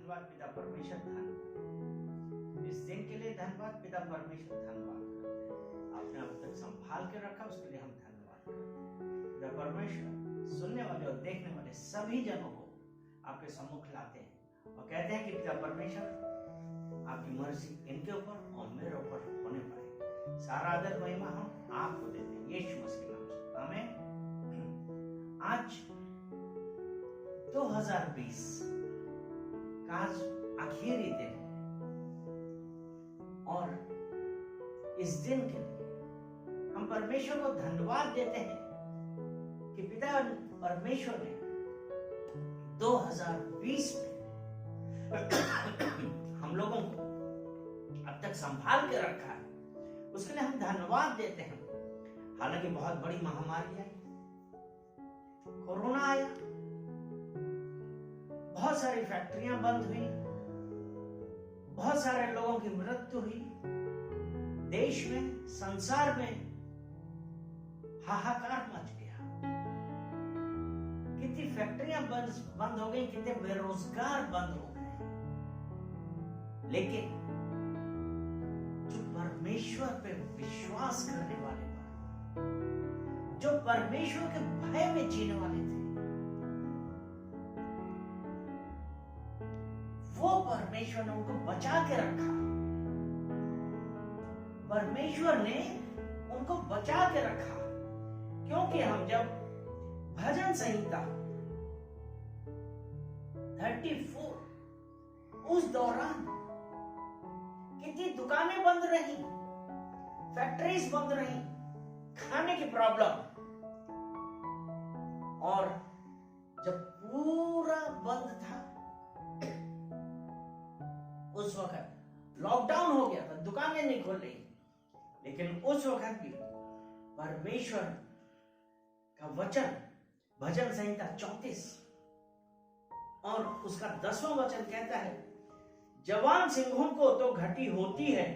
धन्यवाद पिता परमेश्वर, धन्यवाद इस दिन के लिए, धन्यवाद पिता परमेश्वर, धन्यवाद करते हैं आपने अब तक संभाल के रखा, उसके लिए हम धन्यवाद करते हैं पिता परमेश्वर। सुनने वाले और देखने वाले सभी जनों को आपके सम्मुख लाते हैं और कहते हैं कि पिता परमेश्वर आपकी मर्जी इनके ऊपर और मेरे ऊपर होने पाए। सारा आदर महिमा हम आपको देते हैं यीशु मसीह के नाम से, आमीन। आज 2020 का आज आखिरी दिन है और इस दिन के लिए हम परमेश्वर को धन्यवाद देते हैं कि पिता परमेश्वर ने 2020 में हम लोगों को अब तक संभाल के रखा है, उसके लिए हम धन्यवाद देते हैं। हालांकि बहुत बड़ी महामारी आई, कोरोना आया, बहुत सारी फैक्ट्रियां बंद हुई, बहुत सारे लोगों की मृत्यु हुई, देश में संसार में हाहाकार मच गया, कितनी फैक्ट्रियां बंद हो गई, कितने बेरोजगार बंद हो गए। लेकिन जो परमेश्वर पे विश्वास करने वाले पर, जो परमेश्वर के भय में जीने वाले थे, वो परमेश्वर ने उनको बचा के रखा। परमेश्वर ने उनको बचा के रखा, क्योंकि हम जब भजन संहिता 34 उस दौरान कितनी दुकानें बंद रही, फैक्ट्रीज बंद रही, खाने की प्रॉब्लम, और जब पूरा बंद था उस वक्त लॉकडाउन हो गया था, दुकानें नहीं खोल रही, लेकिन उस वक्त भी परमेश्वर का वचन भजन संहिता 34 और उसका 10वां वचन कहता है, जवान सिंहों को तो घटी होती है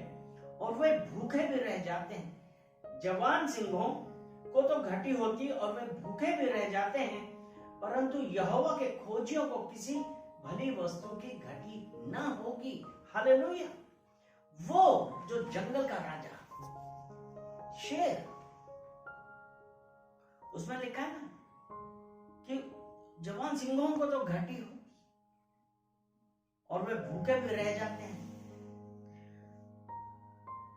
और वे भूखे भी रह जाते हैं। जवान सिंहों को तो घटी होती और वे भूखे भी रह जाते हैं, परंतु यहोवा के खोजियों को किसी भली वस्तु की घटी ना होगी। हालेलुया। वो जो जंगल का राजा शेर, उसमें लिखा है ना कि जवान सिंहों को तो घटी हो और वे भूखे भी रह जाते हैं,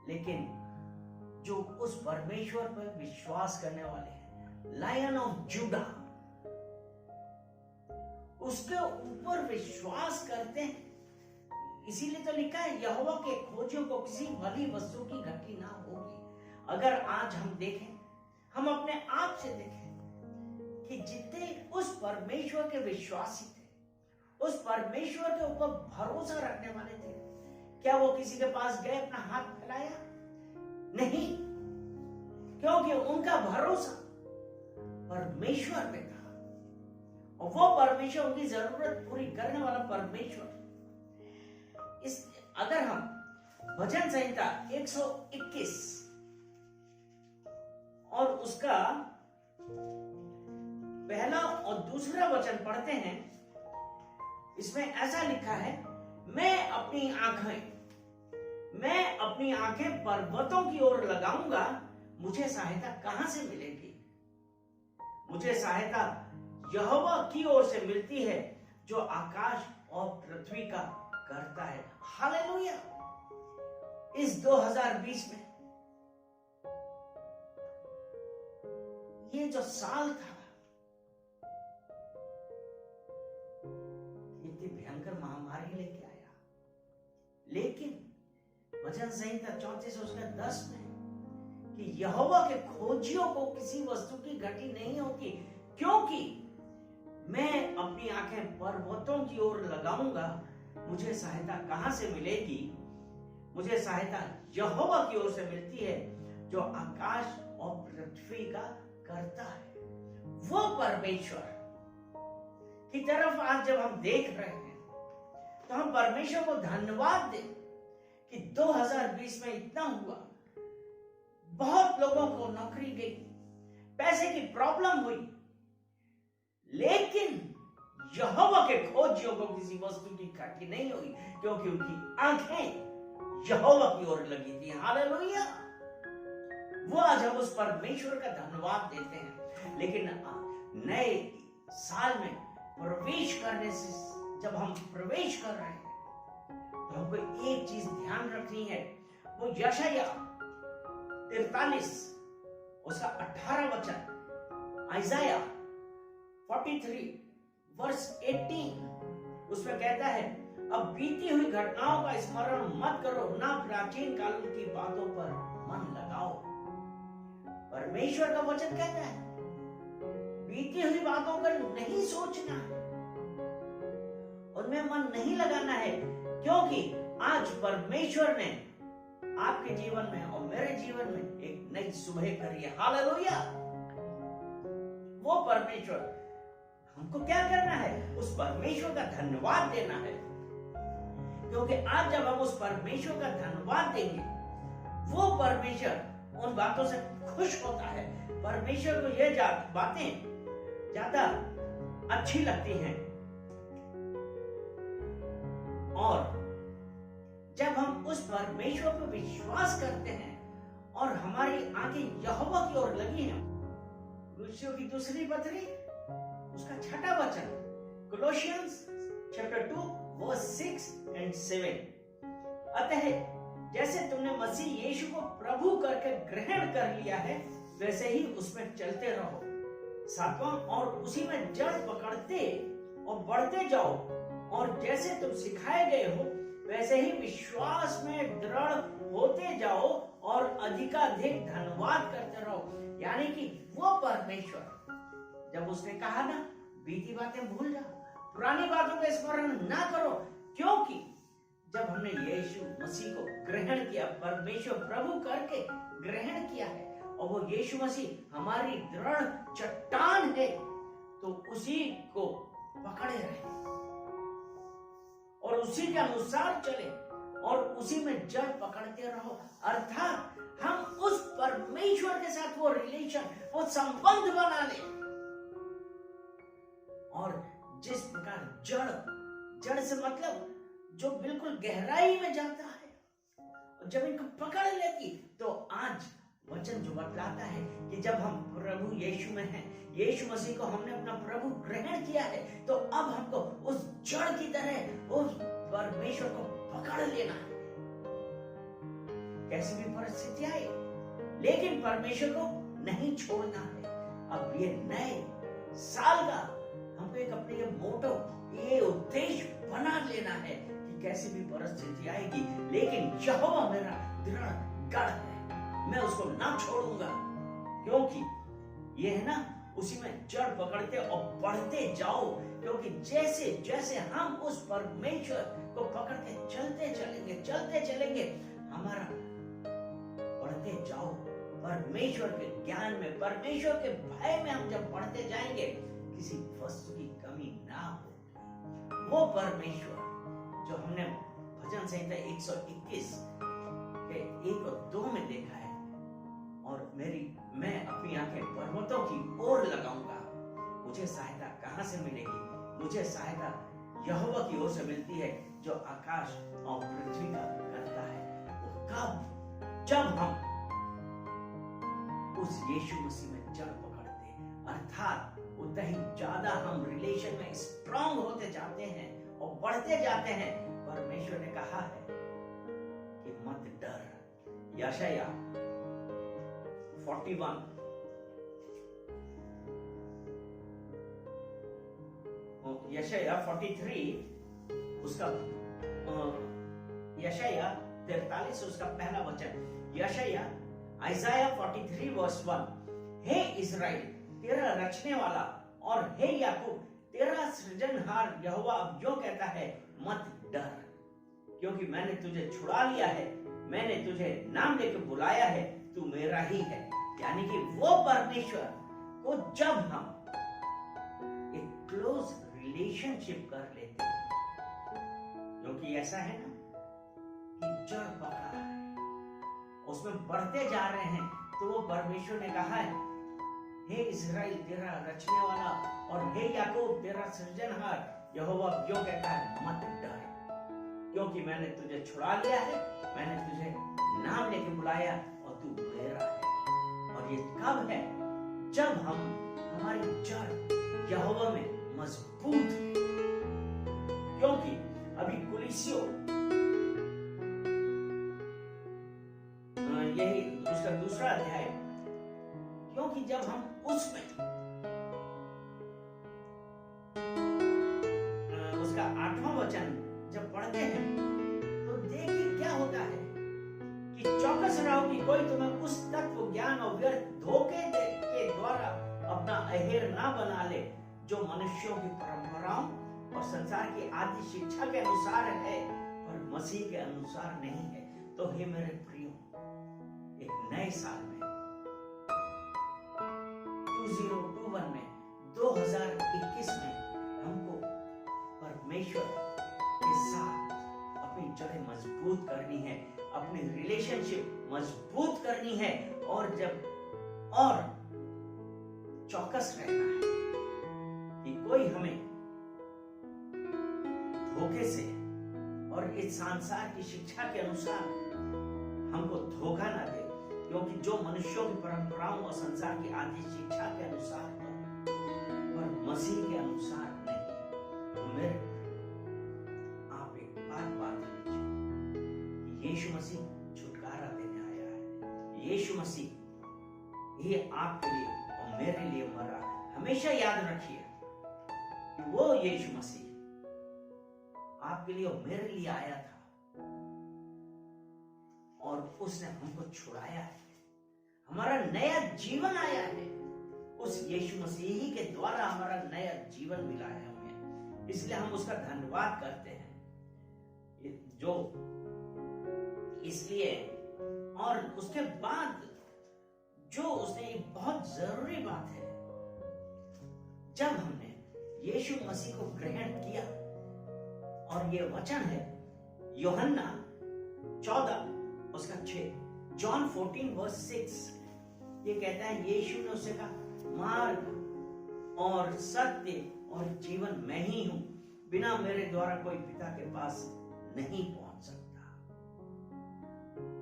लेकिन जो उस परमेश्वर पर विश्वास करने वाले हैं, लायन ऑफ जूडा, उसके ऊपर विश्वास करते हैं, इसीलिए तो लिखा है यहोवा के खोजियों को किसी भली वस्तु की घटी ना होगी। अगर आज हम देखें, हम अपने आप से देखें कि जितने उस परमेश्वर के विश्वासी थे, उस परमेश्वर के ऊपर भरोसा रखने वाले थे, क्या वो किसी के पास गए अपना हाथ फैलाया? नहीं, क्योंकि उनका भरोसा परमेश्वर पे था और वो परमेश्वर उनकी जरूरत पूरी करने वाला परमेश्वर। अगर हम भजन संहिता 121 और उसका पहला और दूसरा वचन पढ़ते हैं, इसमें ऐसा लिखा है, मैं अपनी आंखें पर्वतों की ओर लगाऊंगा, मुझे सहायता कहां से मिलेगी? मुझे सहायता यहोवा की ओर से मिलती है, जो आकाश और पृथ्वी का करता है। हालेलुया। इस 2020 में ये जो साल था, इतनी भयंकर महामारी लेके आया, लेकिन भजन संहिता 34 उसके 10 में कि यहोवा के खोजियों को किसी वस्तु की घटी नहीं होती, क्योंकि मैं अपनी आंखें पर्वतों की ओर लगाऊंगा, मुझे सहायता कहां से मिलेगी? मुझे सहायता यहोवा की ओर से मिलती है, जो आकाश और पृथ्वी का करता है। वो परमेश्वर की तरफ आज जब हम देख रहे हैं, तो हम परमेश्वर को धन्यवाद दें कि 2020 में इतना हुआ, बहुत लोगों को नौकरी गई, पैसे की प्रॉब्लम हुई, लेकिन यहोवा के खोज खोजियों को किसी वस्तु की घटी नहीं हुई, क्योंकि उनकी आंखें यहोवा की ओर लगी थी। हालेलुया। वो आज हम उस परमेश्वर का धन्यवाद देते हैं। लेकिन नए साल में प्रवेश करने से, जब हम प्रवेश कर रहे हैं, तो हमको एक चीज ध्यान रखनी है। वो यशायाह 43 उसका 18 वचन, आइजाया 43 वर्ष 18 उसमें कहता है, अब बीती हुई घटनाओं का स्मरण मत करो, ना प्राचीन काल की बातों पर मन लगाओ। परमेश्वर का वचन कहता है बीती हुई बातों पर नहीं सोचना है, उनमें मन नहीं लगाना है, क्योंकि आज परमेश्वर ने आपके जीवन में और मेरे जीवन में एक नई सुबह करी है। हालेलुया। वो परमेश्वर, हमको क्या करना है? उस परमेश्वर का धन्यवाद देना है, क्योंकि आज जब हम उस परमेश्वर का धन्यवाद देंगे, वो परमेश्वर उन बातों से खुश होता है। परमेश्वर को ये बातें ज्यादा अच्छी लगती हैं। और जब हम उस परमेश्वर पर विश्वास करते हैं और हमारी आंखें यहोवा की ओर लगी हैं, कुलोसियों की दूसरी पत्री उसका 6वां वचन, कोलोसियंस चैप्टर 2 वर्स 6 and 7, अतः जैसे तुमने मसीह यीशु को प्रभु करके ग्रहण कर लिया है, वैसे ही उसमें चलते रहो। 7वां, और उसी में जड़ पकड़ते और बढ़ते जाओ, और जैसे तुम सिखाए गए हो वैसे ही विश्वास में दृढ़ होते जाओ और अधिकाधिक धन्यवाद करते रहो। यानी कि वो परमेश्वर, जब उसने कहा ना, बीती बातें भूल जाओ, पुरानी बातों का स्मरण ना करो, क्योंकि जब हमने यीशु मसीह को ग्रहण किया, परमेश्वर प्रभु करके ग्रहण किया है, और वो यीशु मसीह हमारी दृढ़ चट्टान है, तो उसी को पकड़े रहे और उसी के अनुसार चले और उसी में जड़ पकड़ते रहो। अर्थात हम उस परमेश्वर के साथ वो रिलेशन, वो संबंध बना ले। और जिस प्रकार जड़ से मतलब जो बिल्कुल गहराई में जाता है, और जब इनको पकड़ लेती, तो आज वचन जो बतलाता है कि जब हम प्रभु यीशु में हैं, यीशु मसीह को हमने अपना प्रभु ग्रहण किया है, तो अब हमको उस जड़ की तरह उस परमेश्वर को पकड़ लेना है, कैसी भी परिस्थिति आए, लेकिन परमेश्वर को नहीं छोड़ना है। अब ये नए साल का हमको एक अपने ये मोटो, ये उद्देश्य बना लेना है कि कैसी भी परिस्थिति आएगी, लेकिन यहोवा मेरा दृढ़ गढ़ है, मैं उसको ना छोड़ूंगा, क्योंकि ये है ना, उसी में जड़ पकड़ते और बढ़ते जाओ। क्योंकि जैसे जैसे हम उस परमेश्वर को पकड़ के चलते चलेंगे, हमारा बढ़ते जाओ परमेश्वर के ज्ञान में, परमेश्वर के भय में। हम जब बढ़ते जाएंगे, किसी वस्तु की कमी ना हो। वो परमेश्वर जो हमने भजन संहिता 121 के 1 और 2 में देखा है, और मैं अपनी आंखें पर्वतों की ओर लगाऊंगा। मुझे सहायता कहां से मिलेगी? मुझे सहायता यहोवा की ओर से मिलती है, जो आकाश और पृथ्वी का करता है। वो कब? जब हम उस यीशु मसीह में जड़ पकड़ते हैं, अर्थात उतना ही ज्यादा हम रिलेशन में स्ट्रांग होते जाते हैं और बढ़ते जाते हैं। परमेश्वर ने कहा है कि मत डर। यशायाह 41 यशायाह 43 उसका यशायाह 43 उसका पहला वचन, यशायाह आइजाया 43 वर्स 1, हे इस्राएल तेरा रचने वाला और हे याकूब तेरा सृजनहार यहोवा अब जो कहता है, मत डर, क्योंकि मैंने तुझे छुड़ा लिया है, मैंने तुझे नाम लेकर बुलाया है, तू मेरा ही है। यानी कि वो परमेश्वर को जब हम एक क्लोज रिलेशनशिप कर लेते हैं, क्योंकि ऐसा है ना कि जड़ पकड़ा है, उसमें बढ़ते जा रहे हैं, तो वो परमेश्वर ने कहा है हे इस्राएल तेरा रचने वाला और हे याकूब तेरा सृजनहार यहोवा यो कहता है, मत डर, क्योंकि मैंने तुझे छुड़ा लिया है, मैंने तुझे नाम लेके बुलाया और तू मेरा है। और ये कब है? जब हम हमारी जड़ यहोवा में मजबूत है। क्योंकि अभी कुलिसियों यही उसका दूसरा अध्याय, क्योंकि जब हम उसमें उसका 8वां वचन जब पढ़ते हैं तो देखिए क्या होता है कि चौकस रहो कि कोई तुम्हें उस तत्व ज्ञान और व्यर्थ धोखे के द्वारा अपना अहेर ना बना ले, जो मनुष्यों की परंपराओं और संसार की आदि शिक्षा के अनुसार है, पर मसीह के अनुसार नहीं है। तो हे मेरे प्रियो, एक नए साल में 2021 में 2021 में हमको परमेश्वर के साथ अपनी जड़ें मजबूत करनी है, अपनी रिलेशनशिप मजबूत करनी है, और चौकस रहना है कि कोई हमें धोखे से और इस संसार की शिक्षा के अनुसार हमको धोखा ना दे, क्योंकि जो मनुष्यों की परंपराओं और संसार की आदि शिक्षा के अनुसार और मसीह के अनुसार नहीं। तो मेरे आप एक बात लीजिए कि यीशु मसीह छुटकारा देने आया है। यीशु मसीह ये आपके लिए और मेरे लिए मरा। हमेशा याद रखिए कि वो यीशु मसीह आपके लिए और मेरे लिए आया था और उसने हमको छुड़ाया है। हमारा नया जीवन आया है, उस यीशु मसीह ही के द्वारा हमारा नया जीवन मिला है हमें, इसलिए हम उसका धन्यवाद करते हैं। जो इसलिए और उसके बाद जो उसने एक बहुत जरूरी बात है, जब हमने यीशु मसीह को ग्रहण किया, और ये वचन है यूहन्ना 14 उसका 6, जॉन 14:6, ये कहता है यीशु ने उसे कहा, मार्ग और सत्य और जीवन मैं ही हूं, बिना मेरे द्वारा कोई पिता के पास नहीं पहुंच सकता।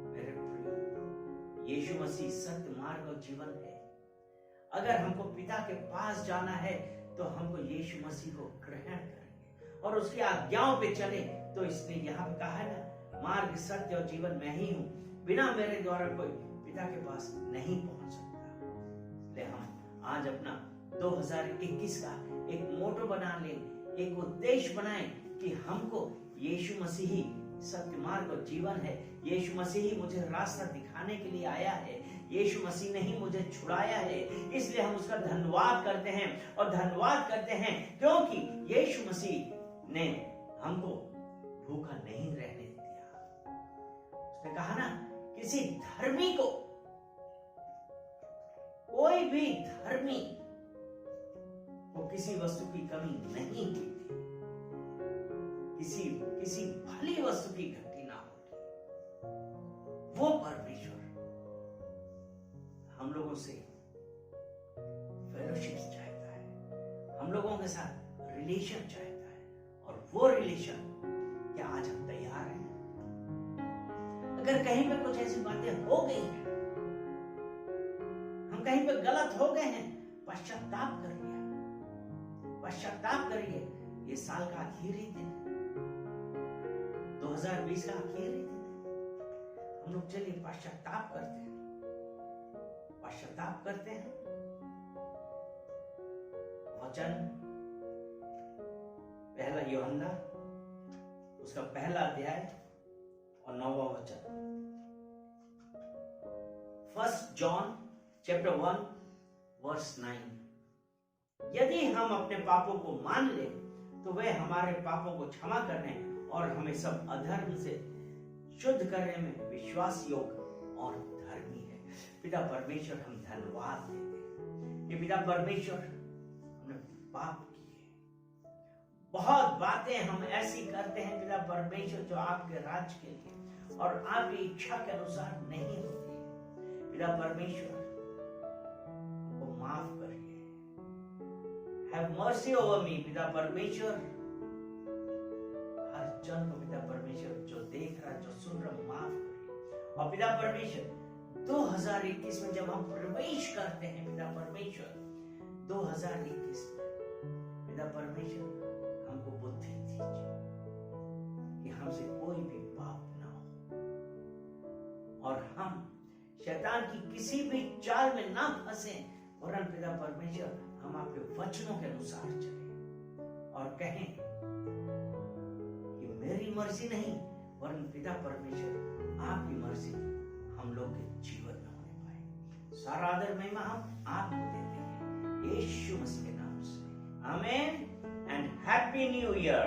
मेरे प्रियो, यीशु मसीह सत्य, मार्ग और जीवन है। अगर हमको पिता के पास जाना है तो हमको यीशु मसीह को ग्रहण करेंगे और उसकी आज्ञाओं पे चले। तो इसने यहाँ पे कहा है ना, मार्ग सत्य और जीवन मैं ही हूं, बिना मेरे द्वारा कोई पिता के पास नहीं पहुंच सकता। इसलिए हम आज अपना 2021 का एक मोटो बना लें, एक उद्देश्य बनाएं कि हमको यीशु मसीह ही सत्य, मार्ग और जीवन है। यीशु मसीह ही मुझे रास्ता दिखाने के लिए आया है। यीशु मसीह ने ही मुझे छुड़ाया है। इसलिए हम उसका धन्यवाद करते हैं और धन्यवाद करते हैं क्योंकि यीशु मसीह ने हमको भूखा नहीं रहने दिया। उसने कहा ना, किसी धर्मी को, कोई भी धर्मी को किसी वस्तु की कमी नहीं हुई थी, किसी भली वस्तु की घटी ना होती। वो परमेश्वर हम लोगों से फेलोशिप चाहता है, हम लोगों के साथ रिलेशन चाहता है, और वो रिलेशन क्या आज हम तैयार हैं? अगर कहीं पे कुछ ऐसी बातें हो गई हैं, हम कहीं पे गलत हो गए हैं, पश्चाताप करिए, पश्चाताप करिए। ये साल का आखिरी दिन, 2020 का आखिरी दिन, हम लोग चलिए पश्चाताप करते हैं, पश्चाताप करते हैं। वचन पहला यूहन्ना उसका पहला अध्याय और 9वां वचन, 1 जॉन चैप्टर 1 वर्स 9, यदि हम अपने पापों को मान ले तो वह हमारे पापों को क्षमा करने और हमें सब अधर्म से शुद्ध करने में विश्वास योग्य और धर्मी है। पिता परमेश्वर, हम धन्यवाद देते हैं कि पिता परमेश्वर, हमने पाप किए, बहुत बातें हम ऐसी करते हैं पिता परमेश्वर जो आपके राज्य के लिए और आपकी इच्छा के अनुसार नहीं होती है। पिता परमेश्वर, हमको माफ करिए। हैव मर्सी ओवर मी पिता परमेश्वर, हर जन को पिता परमेश्वर जो देख रहा, जो सुन रहा, माफ करिए। और पिता परमेश्वर 2021 में जब हम प्रवेश करते हैं पिता परमेश्वर 2021 में, पिता परमेश्वर हमको बुद्धि दीजिए कि हमसे कोई भी पाप ना हो और हम शैतान की किसी भी चाल में ना फंसे, वरन पिता परमेश्वर हम आपके वचनों के अनुसार चलें और कहें कि मेरी मर्जी नहीं वरन पिता परमेश्वर आपकी मर्जी हम लोग के जीवन में होने पाए। सारा आदर महिमा हम आपको देते हैं यीशु मसीह के नाम से, आमीन एंड हैप्पी न्यू ईयर।